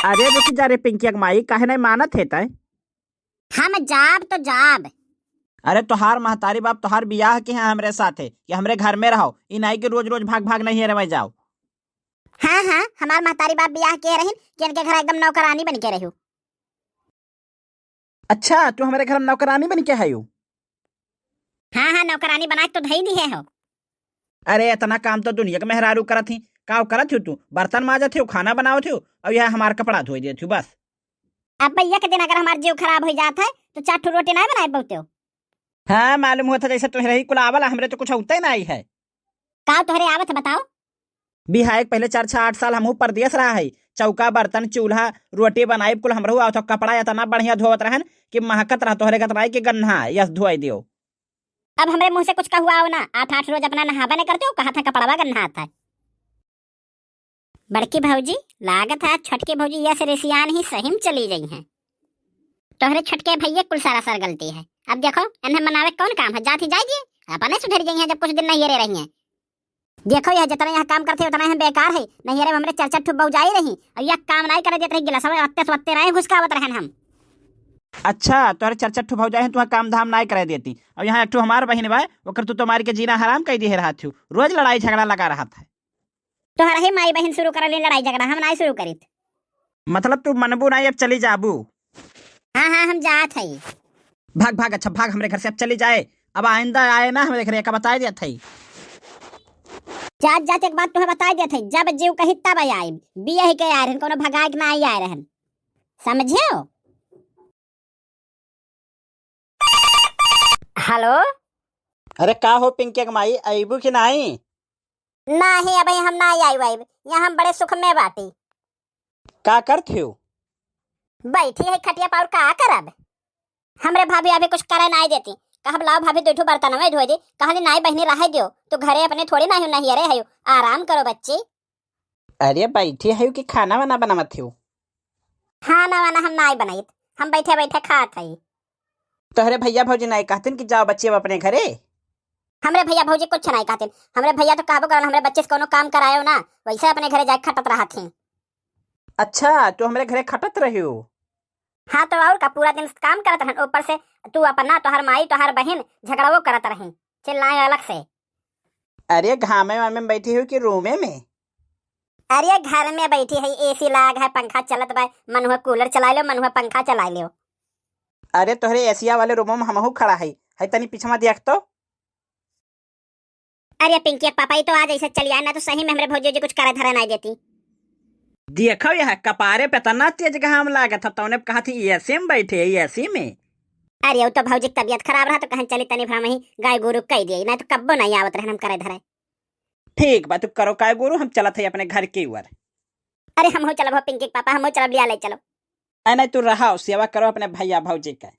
अरे रुक जा रे पिंकी माई, काहे नहीं मानत है तय? हम जाब तो जाब। अरे तोहार महतारी बाप तोहार बियाह के हैं हमरे साथे कि हमरे घर में रहो, इ नाई के रोज रोज भाग भाग नहीं रह जाओ। हाँ हाँ, हमार महतारी बाप बियाह के रही कि इनके घर एकदम नौकरानी बन के रहू। अच्छा, तू हमारे घर में नौकरानी बन के है? हाँ हाँ, नौकरानी बना के तो धई दी है हो। अरे इतना काम तो दुनिया के मेहरारू करत थी, का करत हो तू? बर्तन माजत हो, खाना बनावत हो, और यह हमार कपड़ा धोई देत हो बस। अब भैया के दिन अगर हमार जीव खराब हो जाता है तो 4 ठो रोटी नहीं बनाए बहुते हो। हाँ मालूम होता जैसे तुम्हें ही कुलावल, हमरे तो कुछ होता ही नहीं है। का तोहरे आवत बताओ। बिहाय पहले 4-6-8 साल हमहू परदेश रहा है, चौका बर्तन चूल्हा रोटी बनाई कुल हमरू आवत हो, कपड़ा इतना बढ़िया धोवत रहन कि महकत रह तोहरे गतराई के गन्हा यस धोई दियो। अब हमरे मुंह से कुछ कहुआ हो ना, 8-8 रोज अपना नहावा नहीं करते हो, कहा था कपड़वा गन्हा आता है। बड़की भौजी लागत है छटके भौजी यह से रेसियान ही सही में चली गई हैं। तोहरे छटके भैया कुल सारा सर गलती है। अब देखो इन्हें मनावे कौन काम है, जाती जाएगी अपने सुधर गई हैं जब कुछ दिन नहीं रह रही हैं। देखो यह जितना यहाँ काम करते उतना यहाँ बेकार है, नहीं रे हमरे 4-4 ठुक जाई रही और यह काम नहीं करे देते रही, गिलास वत्ते सवत्ते रहे घुसकावत रहन हम। अच्छा, तोहरे 4-4 भौजाई हैं, तुहा काम धाम नहीं करे देती, अब यहाँ एक हमार बहन बा ओकर तू तुम्हारी के जीना हराम कर दिए रहा थी, रोज लड़ाई झगड़ा लगा रहा था। तोहरा ही माई बहन शुरू कर लड़ाई झगड़ा, हम नहीं शुरू करी। मतलब तू मनबू नहीं, अब चली जाबू? हाँ हाँ, हम जात है। भाग भाग, अच्छा भाग हमरे घर से, अब चली जाए, अब आइंदा आए ना हमारे घर का बता दिया था। जात जात एक बात तुम्हें बता दिया था, जब जीव कही तब आए, बिया के आए रहन, कोनो भगाए के ना आए रहन, समझे हो? हेलो। अरे का हो पिंकी माई, अबू की नहीं? नहीं अब हम ना आई वाइब, यहाँ हम बड़े सुख में बाटी। का करते हो? बैठी है खटिया पर, का करब? हमरे भाभी अभी कुछ करे नहीं देती, कहब लाओ भाभी दो बर्तन में धोई दे, कहली नहीं बहनी रह दियो, तो घरे अपने थोड़ी नहीं रहे हो, आराम करो बच्ची। अरे बैठी है कि खाना वाना बनावत हो? खाना वाना हम नहीं बनाई, हम बैठे बैठे खात है। तोहरे भैया भौजी नहीं कहते कि जाओ बच्चे अपने घरे? हमरे भैया भौजी कुछ नहीं कहते, हमरे भैया तो कहबो करन हमरे बच्चे से कोनो काम करायो ना, वैसे अपने घरे जाके खटत रहा थी। अच्छा, तो हमरे घरे खटत रही हो? हाँ तो और का, पूरा दिन काम करत रहन, ऊपर से तू अपना तोहर माई तोहर बहन झगड़ाओ करत रही, चिल्लाए अलग से। अरे घामे वामे में बैठी हो कि रूमे में? अरे घर में बैठी है, एसी लाग है, पंखा चलत बा, मन हुआ कूलर चला लो, मन हुआ पंखा चला लो। अरे तोहरे एशिया वाले रूम में हमहू खड़ा है तनी पीछे देख तो। अरे पिंकी पापा ही तो आज ऐसे चली आए ना, तो सही में हमरे भौजी जी कुछ करे धरे नहीं देती। देखो यह कपारे पे तना तेज घाम लागत था, तौने कहा थी एसी में बैठे, एसी में। अरे वो तो भौजी की तबीयत खराब रहा तो कहीं चली तनी भरा ही गाय गोरु कह दिए, नहीं तो कब्बो नहीं आवत रहे हम करे धरे। ठीक बा, तू करो काय गुरु, हम चलत है अपने घर के ऊपर। अरे हम हो चलो पिंकी पापा, हम हो चलो लिया ले चलो। नहीं तू रहा सेवा करो अपने भैया भौजी का।